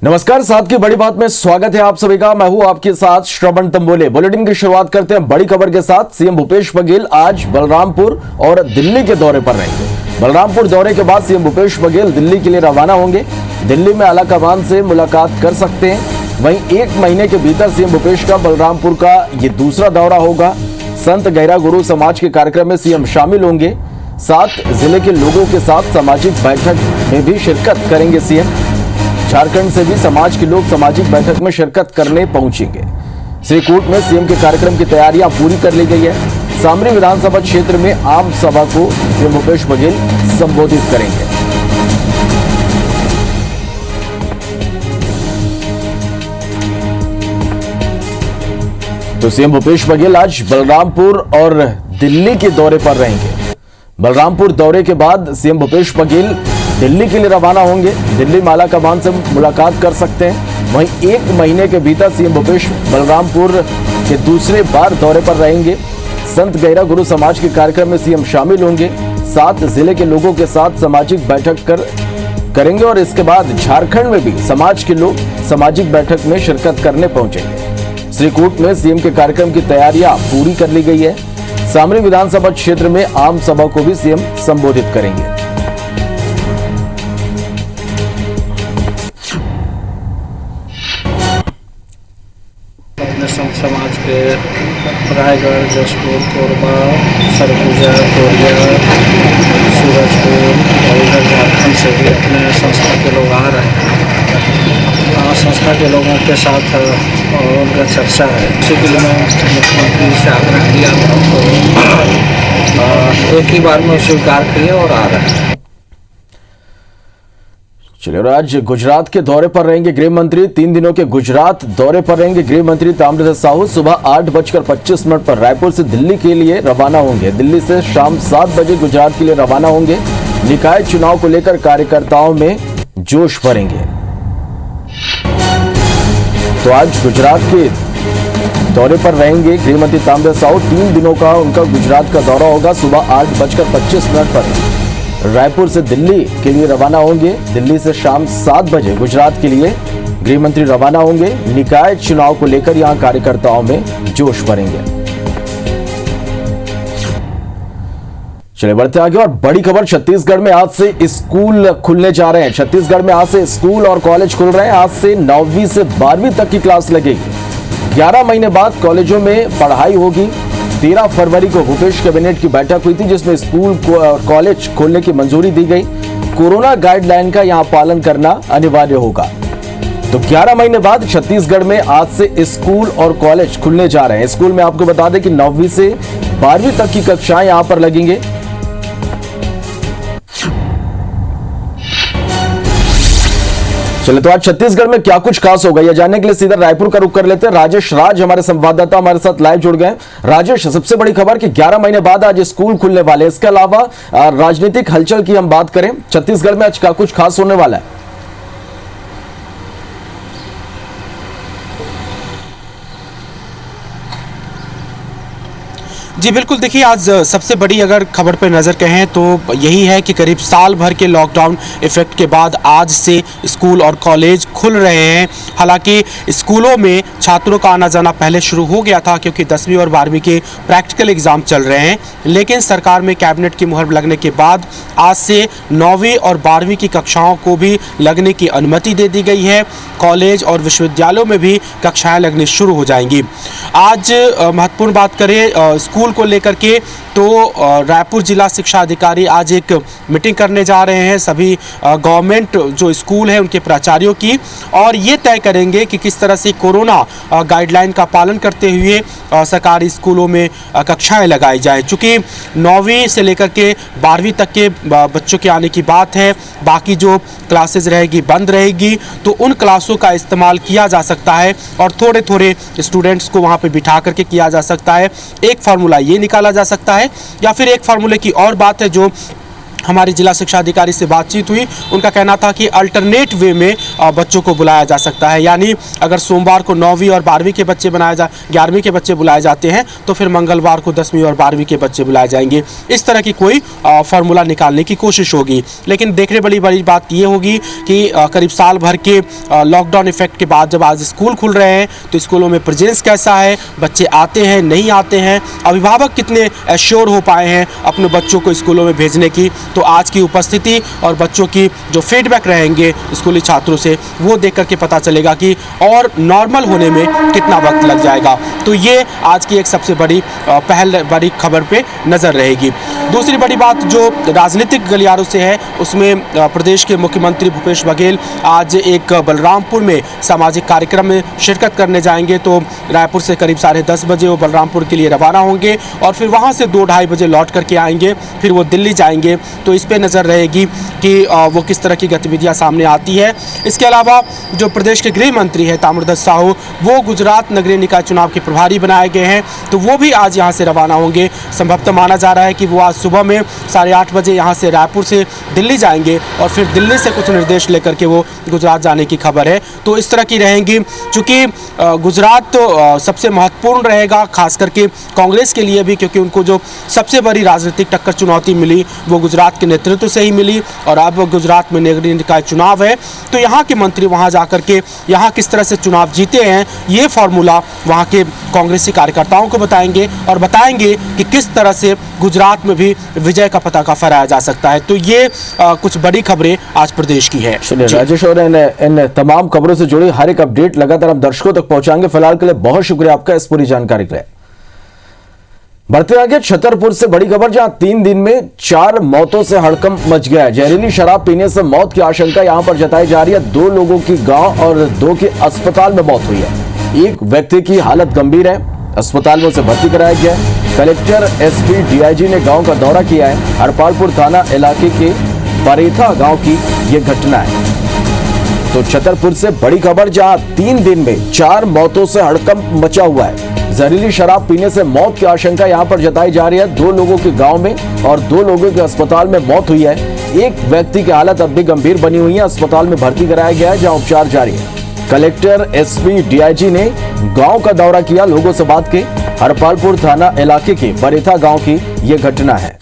नमस्कार, साथ की बड़ी बात में स्वागत है आप सभी का। मैं हूं आपके साथ श्रवण तंबोले। बुलेटिन की शुरुआत करते हैं बड़ी खबर के साथ। सीएम भूपेश बघेल आज बलरामपुर और दिल्ली के दौरे पर रहेंगे। बलरामपुर दौरे के बाद सीएम भूपेश बघेल दिल्ली के लिए रवाना होंगे। दिल्ली में आला कमान से मुलाकात कर सकते हैं। वहीं 1 महीने के भीतर सीएम भूपेश का बलरामपुर का ये दूसरा दौरा होगा। संत गैरा गुरु समाज के कार्यक्रम में सीएम शामिल होंगे। 7 जिले के लोगों के साथ सामाजिक बैठक में भी शिरकत करेंगे सीएम। झारखंड से भी समाज के लोग सामाजिक बैठक में शिरकत करने पहुंचेंगे। श्रीकूट में सीएम के कार्यक्रम की तैयारियां पूरी कर ली गई है। सामरी विधानसभा क्षेत्र में आम सभा को सीएम भूपेश बघेल संबोधित करेंगे। तो सीएम भूपेश बघेल आज बलरामपुर और दिल्ली के दौरे पर रहेंगे। बलरामपुर दौरे के बाद सीएम भूपेश बघेल दिल्ली के लिए रवाना होंगे। दिल्ली में आला कमान से मुलाकात कर सकते हैं। वहीं 1 महीने के भीतर सीएम भूपेश बलरामपुर के दूसरे बार दौरे पर रहेंगे। संत गैरा गुरु समाज के कार्यक्रम में सीएम शामिल होंगे। 7 जिले के लोगों के साथ सामाजिक बैठक करेंगे और इसके बाद झारखंड में भी समाज के लोग सामाजिक बैठक में शिरकत करने पहुंचेंगे। श्रीकूट में सीएम के कार्यक्रम की तैयारियां पूरी कर ली गई है। सामरी विधानसभा क्षेत्र में आम सभा को भी सीएम संबोधित करेंगे। संत समाज के रायगढ़, जसपुर, कोरबा, सरगुजा, कोरिया, सूरजपुर और इधर झारखंड से भी अपने संस्था के लोग आ रहे हैं। संस्था के लोगों के साथ और उनका चर्चा है। इसी के लिए मैं मुख्यमंत्री से आग्रह किया तो एक ही बार में स्वीकार किए और आ रहे हैं। चलिए, आज गुजरात के दौरे पर रहेंगे गृह मंत्री। 3 दिनों के गुजरात दौरे पर रहेंगे गृह मंत्री ताम्रध्वज साहू। सुबह 8:25 पर रायपुर से दिल्ली के लिए रवाना होंगे। दिल्ली से शाम 7 बजे गुजरात के लिए रवाना होंगे। निकाय चुनाव को लेकर कार्यकर्ताओं में जोश भरेंगे। तो आज गुजरात के दौरे पर रहेंगे गृह मंत्री ताम्रध्वज साहू। 3 दिनों का उनका गुजरात का दौरा होगा। सुबह 8:25 पर रायपुर से दिल्ली के लिए रवाना होंगे। दिल्ली से शाम 7 बजे गुजरात के लिए गृह मंत्री रवाना होंगे। निकाय चुनाव को लेकर यहां कार्यकर्ताओं में जोश भरेंगे। चलिए बढ़ते आगे और बड़ी खबर। छत्तीसगढ़ में आज से स्कूल खुलने जा रहे हैं। छत्तीसगढ़ में आज से स्कूल और कॉलेज खुल रहे हैं। आज से 9वीं से 12वीं तक की क्लास लगेगी। 11 महीने बाद कॉलेजों में पढ़ाई होगी। 13 फरवरी को भूपेश कैबिनेट की बैठक हुई थी जिसमें स्कूल और कॉलेज खोलने की मंजूरी दी गई। कोरोना गाइडलाइन का यहां पालन करना अनिवार्य होगा। तो 11 महीने बाद छत्तीसगढ़ में आज से स्कूल और कॉलेज खुलने जा रहे हैं। स्कूल में आपको बता दें कि 9वीं से 12वीं तक की कक्षाएं यहां पर लगेंगे। चलिए, तो आज छत्तीसगढ़ में क्या कुछ खास होगा यह जानने के लिए सीधा रायपुर का रुख कर लेते हैं। राजेश राज हमारे संवाददाता हमारे साथ लाइव जुड़ गए। राजेश, सबसे बड़ी खबर कि 11 महीने बाद आज स्कूल खुलने वाले। इसके अलावा राजनीतिक हलचल की हम बात करें, छत्तीसगढ़ में आज क्या कुछ खास होने वाला है? जी बिल्कुल, देखिए आज सबसे बड़ी अगर खबर पर नज़र कहें तो यही है कि करीब साल भर के लॉकडाउन इफेक्ट के बाद आज से स्कूल और कॉलेज खुल रहे हैं। हालांकि स्कूलों में छात्रों का आना जाना पहले शुरू हो गया था क्योंकि 10वीं और 12वीं के प्रैक्टिकल एग्ज़ाम चल रहे हैं, लेकिन सरकार में कैबिनेट की मुहर लगने के बाद आज से 9वीं और 12वीं की कक्षाओं को भी लगने की अनुमति दे दी गई है। कॉलेज और विश्वविद्यालयों में भी कक्षाएँ लगनी शुरू हो जाएंगी। आज महत्वपूर्ण बात करें स्कूल को लेकर के तो रायपुर जिला शिक्षा अधिकारी आज एक मीटिंग करने जा रहे हैं सभी गवर्नमेंट जो स्कूल है उनके प्राचार्यों की, और ये तय करेंगे कि किस तरह से कोरोना गाइडलाइन का पालन करते हुए सरकारी स्कूलों में कक्षाएं लगाई जाएं। चूँकि 9वीं से लेकर के 12वीं तक के बच्चों के आने की बात है, बाकी जो क्लासेज रहेगी बंद रहेगी, तो उन क्लासों का इस्तेमाल किया जा सकता है और थोड़े थोड़े स्टूडेंट्स को वहाँ पर बिठा करके किया जा सकता है। एक फार्मूला ये निकाला जा सकता है या फिर एक फार्मूले की और बात है जो हमारी जिला शिक्षा अधिकारी से बातचीत हुई, उनका कहना था कि अल्टरनेट वे में बच्चों को बुलाया जा सकता है, यानी अगर सोमवार को 9वीं और 12वीं के बच्चे 11वीं के बच्चे बुलाए जाते हैं तो फिर मंगलवार को 10वीं और 12वीं के बच्चे बुलाए जाएंगे। इस तरह की कोई फार्मूला निकालने की कोशिश होगी। लेकिन देखने बड़ी बात ये होगी कि करीब साल भर के लॉकडाउन इफेक्ट के बाद जब आज स्कूल खुल रहे हैं तो स्कूलों में प्रेजेंस कैसा है, बच्चे आते हैं नहीं आते हैं, अभिभावक कितने एश्योर हो पाए हैं अपने बच्चों को स्कूलों में भेजने की। तो आज की उपस्थिति और बच्चों की जो फीडबैक रहेंगे स्कूली छात्रों से, वो देख करके पता चलेगा कि और नॉर्मल होने में कितना वक्त लग जाएगा। तो ये आज की एक सबसे बड़ी खबर पे नज़र रहेगी। दूसरी बड़ी बात जो राजनीतिक गलियारों से है उसमें प्रदेश के मुख्यमंत्री भूपेश बघेल आज एक बलरामपुर में सामाजिक कार्यक्रम में शिरकत करने जाएंगे। तो रायपुर से करीब 10:30 बजे वो बलरामपुर के लिए रवाना होंगे और फिर वहाँ से 2-2:30 बजे लौट करके आएंगे, फिर वो दिल्ली जाएंगे। तो इस पे नज़र रहेगी कि वो किस तरह की गतिविधियां सामने आती है। इसके अलावा जो प्रदेश के गृह मंत्री है ताम्रध्वज साहू, वो गुजरात नगरीय निकाय चुनाव के प्रभारी बनाए गए हैं, तो वो भी आज यहाँ से रवाना होंगे। संभवतः माना जा रहा है कि वो आज सुबह में 8:30 बजे यहाँ से रायपुर से दिल्ली जाएंगे और फिर दिल्ली से कुछ निर्देश लेकर के वो गुजरात जाने की खबर है। तो इस तरह की रहेंगी, चूँकि गुजरात तो सबसे महत्वपूर्ण रहेगा खास करके कांग्रेस के लिए भी, क्योंकि उनको जो सबसे बड़ी राजनीतिक टक्कर चुनौती मिली वो गुजरात के नेतृत्व से ही मिली और अब गुजरात में नगरीय निकाय चुनाव है। तो यहाँ के मंत्री वहाँ जाकर के यहाँ किस तरह से चुनाव जीते हैं ये फॉर्मूला वहाँ के कांग्रेसी कार्यकर्ताओं को बताएंगे और बताएंगे कि किस तरह से गुजरात में भी विजय का पताका फहराया जा सकता है। तो ये कुछ बड़ी खबरें आज प्रदेश की है। राजेश, और इन तमाम खबरों से जुड़ी हर एक अपडेट लगातार हम दर्शकों तक पहुंचाएंगे। फिलहाल के लिए बहुत शुक्रिया आपका इस पूरी जानकारी के लिए। बढ़ते आगे छतरपुर से बड़ी खबर, जहां 3 दिन में 4 मौतों से हड़कंप मच गया है। जहरीली शराब पीने से मौत की आशंका यहां पर जताई जा रही है। 2 लोगों की गांव और 2 की अस्पताल में मौत हुई है। एक व्यक्ति की हालत गंभीर है, अस्पताल में उसे भर्ती कराया गया है। कलेक्टर एसपी डीआईजी ने गांव का दौरा किया है। हरपालपुर थाना इलाके के परेथा गांव की यह घटना है। तो छतरपुर से बड़ी खबर, जहां 3 दिन में 4 मौतों से हड़कंप मचा हुआ है। जहरीली शराब पीने से मौत की आशंका यहां पर जताई जा रही है। 2 लोगों की गांव में और 2 लोगों के अस्पताल में मौत हुई है। एक व्यक्ति की हालत अब भी गंभीर बनी हुई है, अस्पताल में भर्ती कराया गया है जहां उपचार जारी है। कलेक्टर एसपी डीआईजी ने गांव का दौरा किया, लोगों से बात की। हरपालपुर थाना इलाके के परेथा गांव की यह घटना है।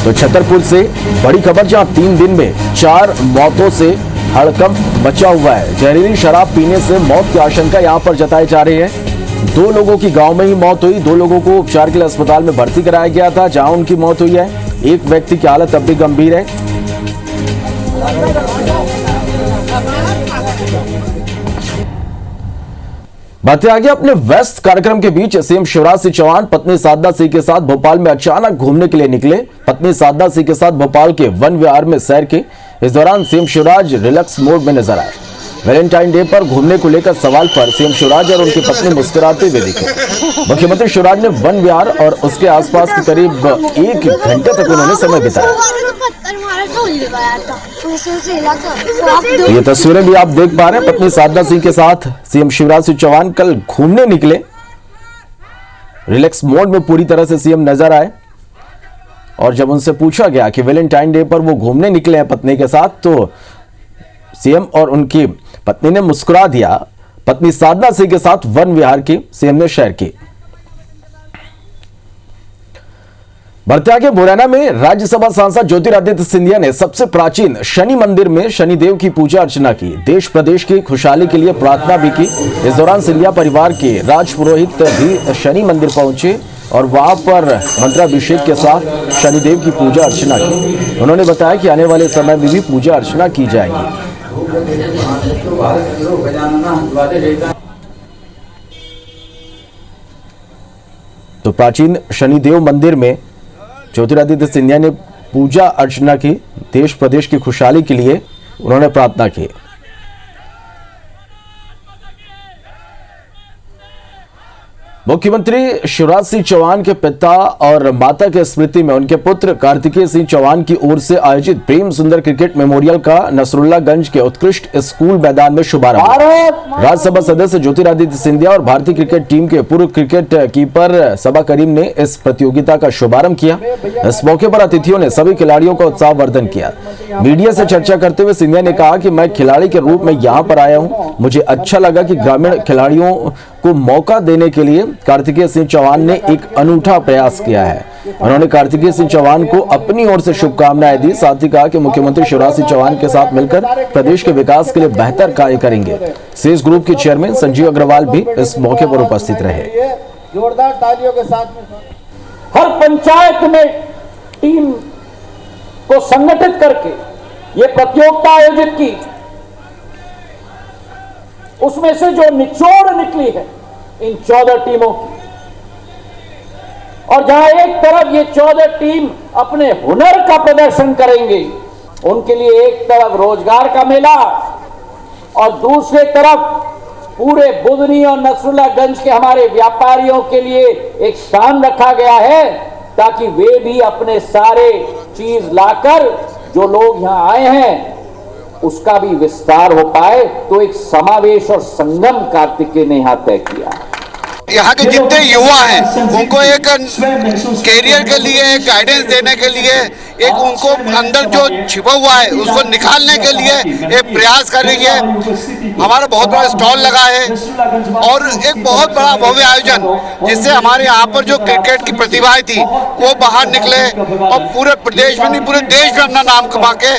तो छतरपुर से बड़ी खबर, जहां 3 दिन में 4 मौतों से हड़कंप मचा हुआ है। जहरीली शराब पीने से मौत की आशंका यहां पर जताई जा रही है। 2 लोगों की गांव में ही मौत हुई। 2 लोगों को उपचार के लिए अस्पताल में भर्ती कराया गया था जहां उनकी मौत हुई है। एक व्यक्ति की हालत अब भी गंभीर है। बातें आगे अपने व्यस्त कार्यक्रम के बीच सीएम शिवराज सिंह चौहान पत्नी साधना सिंह के साथ भोपाल में अचानक घूमने के लिए निकले। पत्नी साधना सिंह के साथ भोपाल के वन विहार में सैर की। इस दौरान सीएम शिवराज रिलैक्स मोड में नजर आए। वैलेंटाइन डे पर घूमने को लेकर सवाल पर सीएम शिवराज और उनकी पत्नी मुस्कुराते हुए दिखे। मुख्यमंत्री शिवराज ने वन विहार और उसके आसपास के करीब 1 घंटे तक उन्होंने समय बिताया। तो ये तस्वीरें भी आप देख पा रहे हैं। पत्नी साधना सिंह के साथ सीएम शिवराज सिंह चौहान कल घूमने निकले। रिलैक्स मोड में पूरी तरह से सीएम नजर आए और जब उनसे पूछा गया कि वैलेंटाइन डे पर वो घूमने निकले हैं पत्नी के साथ, तो सीएम और उनकी पत्नी ने मुस्कुरा दिया। पत्नी साधना सिंह के साथ वन विहार की सीएम ने शेयर की। बढ़ते आगे मुरैना में राज्यसभा सांसद ज्योतिरादित्य सिंधिया ने सबसे प्राचीन शनि मंदिर में शनिदेव की पूजा अर्चना की। देश प्रदेश की खुशहाली के लिए प्रार्थना भी की। इस दौरान सिंधिया परिवार के राजपुरोहित भी शनि मंदिर पहुंचे और वहां पर मंत्राभिषेक के साथ शनिदेव की पूजा अर्चना की। उन्होंने बताया कि आने वाले समय में भी पूजा अर्चना की जाएगी। तो प्राचीन शनिदेव मंदिर में ज्योतिरादित्य सिंधिया ने पूजा अर्चना की। देश प्रदेश की खुशहाली के लिए उन्होंने प्रार्थना की। मुख्यमंत्री शिवराज सिंह चौहान के पिता और माता के स्मृति में उनके पुत्र कार्तिकेय सिंह चौहान की ओर से आयोजित प्रेम सुंदर क्रिकेट मेमोरियल का नसरुल्लागंज के उत्कृष्ट स्कूल मैदान में शुभारंभ हुआ। राज्यसभा सदस्य ज्योतिरादित्य सिंधिया और भारतीय क्रिकेट टीम के पूर्व क्रिकेट कीपर सबा करीम ने इस प्रतियोगिता का शुभारंभ किया। इस मौके पर अतिथियों ने सभी खिलाड़ियों का उत्साहवर्धन किया। मीडिया से चर्चा करते हुए सिंधिया ने कहा कि मैं खिलाड़ी के रूप में यहाँ पर आया हूँ। मुझे अच्छा लगा कि ग्रामीण खिलाड़ियों को मौका देने के लिए कार्तिकेय सिंह चौहान ने एक अनूठा प्रयास किया है। उन्होंने कार्तिकेय सिंह चौहान को अपनी ओर से शुभकामनाएं दी। साथ ही कहा कि मुख्यमंत्री शिवराज सिंह चौहान के साथ मिलकर प्रदेश के विकास के लिए बेहतर कार्य करेंगे। सेज ग्रुप के चेयरमैन संजीव अग्रवाल भी इस मौके पर उपस्थित रहे। जोरदार तालियों के साथ हर पंचायत में टीम को संगठित करके ये प्रतियोगिता आयोजित की। उसमें से जो निचोड़ निकली है इन 14 टीमों की, और जहां एक तरफ ये 14 टीम अपने हुनर का प्रदर्शन करेंगे, उनके लिए एक तरफ रोजगार का मेला और दूसरे तरफ पूरे बुधनी और नसरुल्लागंज के हमारे व्यापारियों के लिए एक स्थान रखा गया है, ताकि वे भी अपने सारे चीज लाकर जो लोग यहां आए हैं उसका भी विस्तार हो पाए। तो एक समावेश और संगम कार्तिकेय ने यहां तय किया। यहाँ के जितने युवा हैं उनको एक कैरियर के लिए, एक गाइडेंस देने के लिए, एक उनको अंदर जो छिपा हुआ है उसको निकालने के लिए एक प्रयास कर रही है। हमारा बहुत बड़ा स्टॉल लगा है और एक बहुत बड़ा भव्य आयोजन, जिससे हमारे यहाँ पर जो क्रिकेट की प्रतिभाएं थी वो बाहर निकले और पूरे प्रदेश में नहीं पूरे देश में अपना नाम कमा के।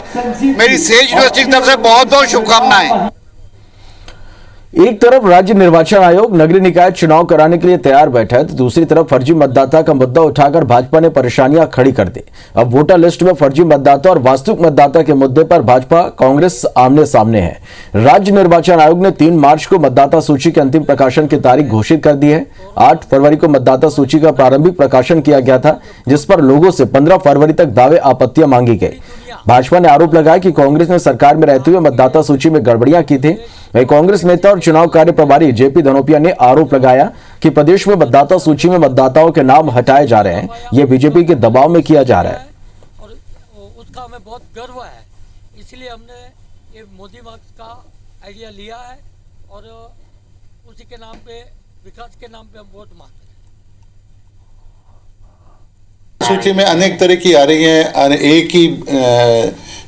मेरी सेज यूनिवर्सिटी की तरफ से बहुत बहुत शुभकामनाएं। एक तरफ राज्य निर्वाचन आयोग नगरीय निकाय चुनाव कराने के लिए तैयार बैठा है, तो दूसरी तरफ फर्जी मतदाता का मुद्दा उठाकर भाजपा ने परेशानियां खड़ी कर दी। अब वोटर लिस्ट में फर्जी मतदाता और वास्तविक मतदाता के मुद्दे पर भाजपा कांग्रेस आमने सामने है। राज्य निर्वाचन आयोग ने 3 मार्च को मतदाता सूची के अंतिम प्रकाशन की तारीख घोषित कर दी है। 8 फरवरी को मतदाता सूची का प्रारंभिक प्रकाशन किया गया था, जिस पर लोगों से 15 फरवरी तक दावे आपत्तियां मांगी गई। भाजपा ने आरोप लगाया कि कांग्रेस ने सरकार में रहते हुए मतदाता सूची में गड़बड़ियां की थी। वहीं कांग्रेस नेता और चुनाव कार्य प्रभारी जेपी धनोपिया ने आरोप लगाया कि प्रदेश में मतदाता सूची में मतदाताओं के नाम हटाए जा रहे हैं। ये बीजेपी के दबाव में किया जा रहा है और उसका हमें बहुत गर्व है। इसलिए हमने ये मोदी मार्क्स का आइडिया लिया है और उसी के नाम पे, विकास के नाम पे हम वोट मांगते हैं। सूची में अनेक तरह की आ रही हैं, एक ही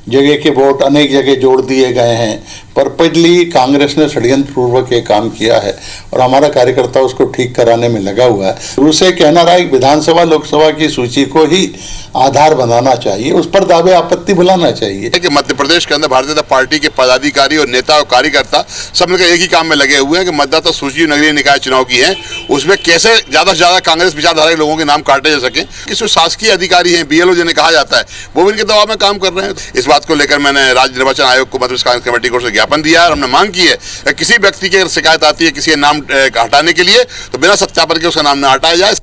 जगह के वोट अनेक जगह जोड़ दिए गए हैं। पर्पजली कांग्रेस ने षड्यंत्र पूर्वक ये काम किया है और हमारा कार्यकर्ता उसको ठीक कराने में लगा हुआ है। शुरू से कहना रहा है विधानसभा लोकसभा की सूची को ही आधार बनाना चाहिए, उस पर दावे आपत्ति बुलाना चाहिए। कि मध्य प्रदेश के अंदर भारतीय जनता पार्टी के पदाधिकारी और नेता और कार्यकर्ता सब मिलकर एक ही काम में लगे हुए हैं कि मतदाता सूची नगरीय निकाय चुनाव की है, उसमें कैसे ज्यादा से ज्यादा कांग्रेस विचारधारा के लोगों के नाम काटे जा सके। किसी शासकीय अधिकारी हैं, बीएलओ जिन्हें कहा जाता है, वो भी इनके दबाव में काम कर रहे हैं। इस बात को लेकर मैंने राज्य निर्वाचन आयोग को, मध्य प्रदेश कांग्रेस कमेटी को ज्ञापन दिया है और हमने मांग की है कि किसी व्यक्ति की शिकायत आती है किसी नाम हटाने के लिए, तो बिना सत्यापन के उसका नाम न हटाया जाए।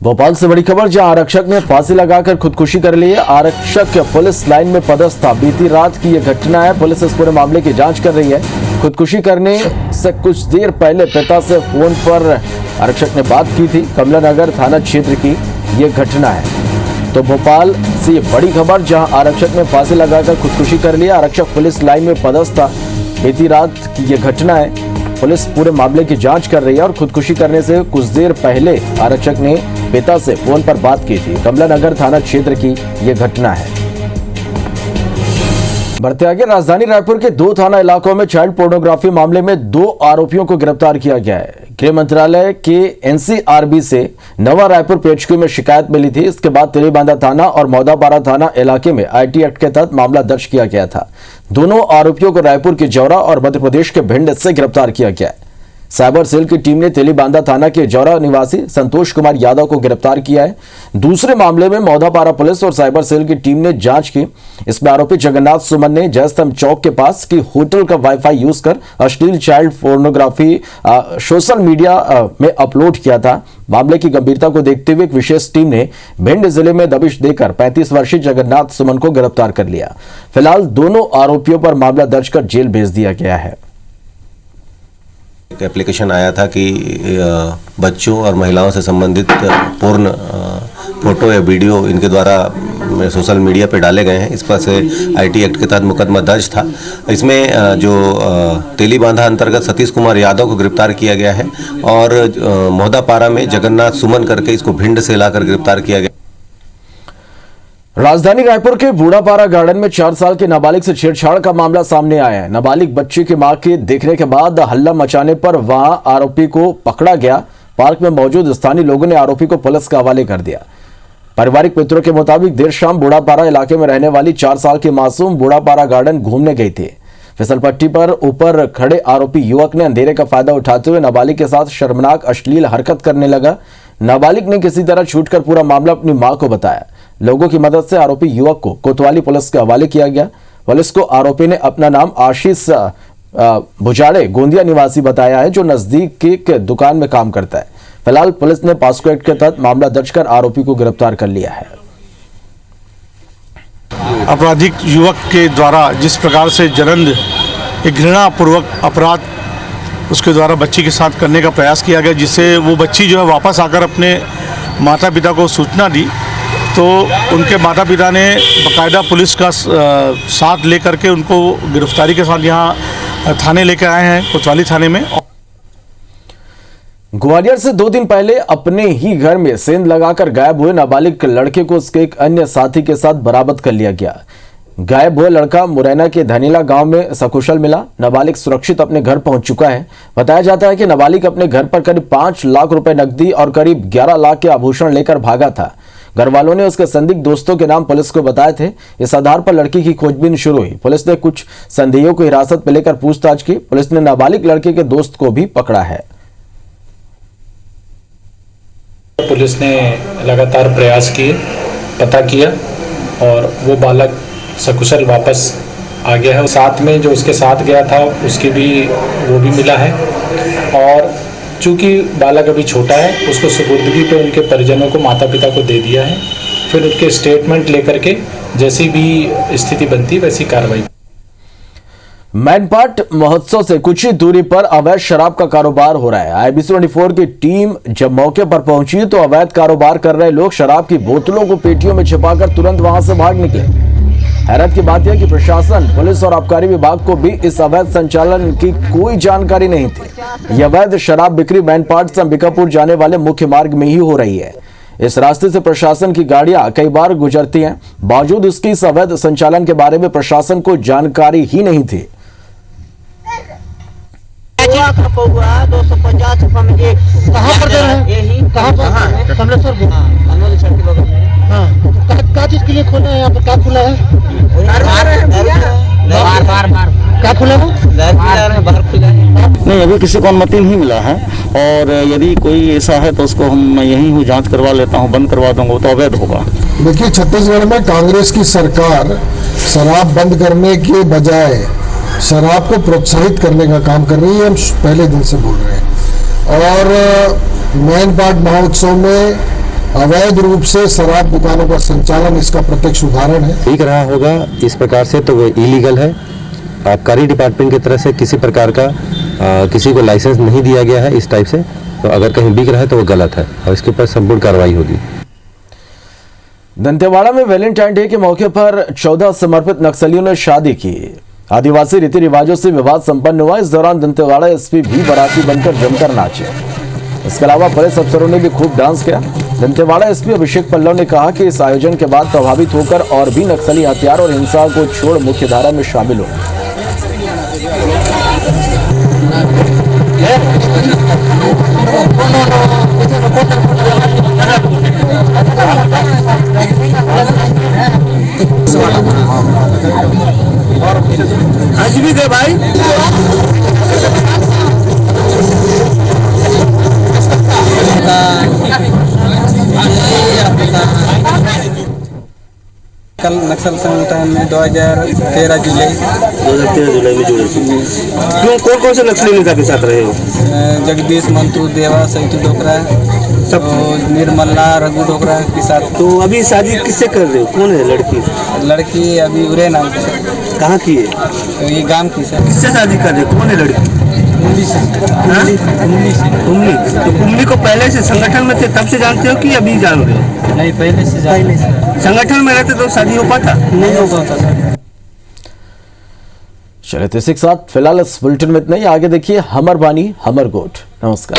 भोपाल से बड़ी खबर, जहां आरक्षक ने फांसी लगाकर खुदकुशी कर ली है। आरक्षक पुलिस लाइन में पदस्थ था। बीती रात की यह घटना है। पुलिस इस पूरे मामले की जांच कर रही है। खुदकुशी करने से कुछ देर पहले पिता से फोन पर आरक्षक ने बात की थी। कमला नगर थाना क्षेत्र की यह घटना है। तो भोपाल से ये बड़ी खबर, जहां आरक्षक ने फांसी लगाकर खुदकुशी कर लिया। आरक्षक पुलिस लाइन में पदस्थ था। बीती रात की यह घटना है। पुलिस पूरे मामले की जांच कर रही है और खुदकुशी करने से कुछ देर पहले आरक्षक ने पिता से फोन पर बात की थी। कमला नगर थाना क्षेत्र की यह घटना है। बढ़ते आगे, राजधानी रायपुर के 2 थाना इलाकों में चाइल्ड पोर्नोग्राफी मामले में 2 आरोपियों को गिरफ्तार किया गया है। गृह मंत्रालय के एनसीआरबी से नवा रायपुर पीएचक्यू में शिकायत मिली थी। इसके बाद तेलीबांधा थाना और मौदापारा थाना इलाके में आईटी एक्ट के तहत मामला दर्ज किया गया था। दोनों आरोपियों को रायपुर के जौरा और मध्य प्रदेश के भिंड से गिरफ्तार किया गया है। साइबर सेल की टीम ने तेलीबांधा थाना के जौरा निवासी संतोष कुमार यादव को गिरफ्तार किया है। दूसरे मामले में मौदापारा पुलिस और साइबर सेल की टीम ने जांच की। इसमें आरोपी जगन्नाथ सुमन ने जयस्तंभ चौक के पास की होटल का वाईफाई यूज कर अश्लील चाइल्ड पोर्नोग्राफी सोशल मीडिया में अपलोड किया था। मामले की गंभीरता को देखते हुए एक विशेष टीम ने भिंड जिले में दबिश देकर 35 वर्षीय जगन्नाथ सुमन को गिरफ्तार कर लिया। फिलहाल दोनों आरोपियों पर मामला दर्ज कर जेल भेज दिया गया है। एक एप्लीकेशन आया था कि बच्चों और महिलाओं से संबंधित पूर्ण फोटो या वीडियो इनके द्वारा सोशल मीडिया पे डाले गए हैं। इस पर से आईटी एक्ट के तहत मुकदमा दर्ज था। इसमें जो तेलीबांधा अंतर्गत सतीश कुमार यादव को गिरफ्तार किया गया है और मोहदापारा में जगन्नाथ सुमन करके इसको भिंड से लाकर गिरफ्तार किया गया। राजधानी रायपुर के बूढ़ापारा गार्डन में 4 साल के नाबालिग से छेड़छाड़ का मामला सामने आया है। नाबालिग बच्चे की मां के देखने के बाद हल्ला मचाने पर वहां आरोपी को पकड़ा गया। पार्क में मौजूद स्थानीय लोगों ने आरोपी को पुलिस के हवाले कर दिया। पारिवारिक मित्रों के मुताबिक देर शाम बूढ़ापारा इलाके में रहने वाली 4 साल की मासूम बूढ़ापारा गार्डन घूमने गई थी। फिसलपट्टी पर ऊपर खड़े आरोपी युवक ने अंधेरे का फायदा उठाते हुए नाबालिग के साथ शर्मनाक अश्लील हरकत करने लगा। नाबालिग ने किसी तरह छूटकर पूरा मामला अपनी मां को बताया। लोगों की मदद से आरोपी युवक को कोतवाली पुलिस के हवाले किया गया। पुलिस को आरोपी ने अपना नाम आशीष भुजाड़े गोंदिया निवासी बताया है, जो नजदीक की एक दुकान में काम करता है। फिलहाल पुलिस ने पॉस्को एक्ट के तहत मामला दर्ज कर आरोपी को गिरफ्तार कर लिया है। आपराधिक युवक के द्वारा जिस प्रकार से जनंद एक घृणापूर्वक अपराध उसके द्वारा बच्ची के साथ करने का प्रयास किया गया, जिससे वो बच्ची जो है वापस आकर अपने माता पिता को सूचना दी, तो उनके माता पिता ने बाकायदा पुलिस का साथ लेकर के उनको गिरफ्तारी के साथ यहाँ थाने लेकर आए हैं, कोतवाली थाने में। ग्वालियर से 2 दिन पहले अपने ही घर में सेंध लगाकर गायब हुए नाबालिग लड़के को उसके एक अन्य साथी के साथ बरामद कर लिया गया। गायब हुआ लड़का मुरैना के धनीला गांव में सकुशल मिला। नाबालिग सुरक्षित अपने घर पहुंच चुका है। बताया जाता है कि नाबालिग अपने घर पर करीब 5 लाख रुपए नकदी और करीब 11 लाख के आभूषण लेकर भागा था। घर वालों ने उसके संदिग्ध दोस्तों के नाम पुलिस को बताए थे। इस आधार पर लड़की की खोजबीन शुरू हुई। पुलिस ने कुछ संदेहियों को हिरासत में लेकर पूछताछ की। पुलिस ने नाबालिग लड़के के दोस्त को भी पकड़ा है। पुलिस ने लगातार प्रयास किए, पता किया और वो बालक सकुशल वापस आ गया है। साथ में जो उसके साथ गया था उसकी भी वो भी मिला है और चूँकि बालक अभी छोटा है, उसको सुपुर्दगी पे उनके परिजनों को, माता पिता को दे दिया है। फिर उनके स्टेटमेंट लेकर के जैसी भी स्थिति बनती वैसी कार्रवाई। मैनपाट महोत्सव से कुछ ही दूरी पर अवैध शराब का कारोबार हो रहा है। आईबीसी 24 की टीम जब मौके पर पहुंची तो अवैध कारोबार कर रहे लोग शराब की बोतलों को पेटियों में छिपाकर तुरंत वहां से भाग निकले। हैरत की बात यह कि प्रशासन, पुलिस और आबकारी विभाग को भी इस अवैध संचालन की कोई जानकारी नहीं थी। यह अवैध शराब बिक्री मैनपाट से अंबिकापुर जाने वाले मुख्य मार्ग में ही हो रही है। इस रास्ते से प्रशासन की गाड़ियां कई बार गुजरती हैं, बावजूद इसकी इस अवैध संचालन के बारे में प्रशासन को जानकारी ही नहीं थी। 250 रुपये में एक। कहाँ पर दे रहे हैं? यही कहाँ पर? कमलेश्वरपुर। क्या चीज के लिए खोला है यहाँ पर? क्या खुला है? बार क्या खुला है? बाहर खुला है। नहीं, अभी किसी को अनुमति नहीं मिला है और यदि कोई ऐसा है तो उसको मैं यहीं हूँ, जांच करवा लेता हूँ, बंद करवा दूंगा, तो अवैध होगा। देखिए, छत्तीसगढ़ में कांग्रेस की सरकार शराब बंद करने के बजाय शराब को प्रोत्साहित करने का काम कर रही है। हम पहले दिन से बोल रहे हैं और मैनपाट महोत्सव में अवैध रूप से शराब दुकानों का संचालन इसका प्रत्यक्ष उदाहरण है। ठीक रहा होगा इस प्रकार से तो वो इलीगल है। आबकारी डिपार्टमेंट की तरफ से किसी प्रकार का किसी को लाइसेंस नहीं दिया गया है इस टाइप से, तो अगर कहीं बिक रहा है तो वो गलत है और इसके ऊपर संपूर्ण कार्रवाई होगी। दंतेवाड़ा में वैलेंटाइन डे के मौके पर 14 समर्पित नक्सलियों ने शादी की। आदिवासी रीति रिवाजों से विवाद संपन्न हुआ। इस दौरान दंतेवाड़ा एसपी भी बाराती बनकर जमकर नाचे। इसके अलावा पुलिस अफसरों ने भी खूब डांस किया। दंतेवाड़ा एसपी अभिषेक पल्लव ने कहा कि इस आयोजन के बाद प्रभावित होकर और भी नक्सली हथियार और हिंसा को छोड़ मुख्यधारा में शामिल हो। आज भी गए भाई। कल नक्सल संगठन में 2013 जुलाई में जुड़े थे। क्यों, कौन से नक्सली नेता के साथ रहे हो? जगदीश मंतू, देवा, सैतु डोकरा, सब निर्मला, रघु डोकरा के साथ। तो अभी शादी किससे कर रहे हो? कौन है लड़की? लड़की अभी उरे नाम की। कहाँ की है? ये गांव की सर। किससे शादी कर रहे हो? कौन है लड़की? कुमली। तो कुमली को पहले से संगठन में थे तब से जानते हो कि अभी जान रहे हो? नहीं, पहले से संगठन में रहते तो शादी हो पाता? नहीं हो पाता। चलिए तो इसी के साथ फिलहाल इस बुलेटिन में इतना ही। आगे देखिए हमर बानी हमर गोठ। नमस्कार।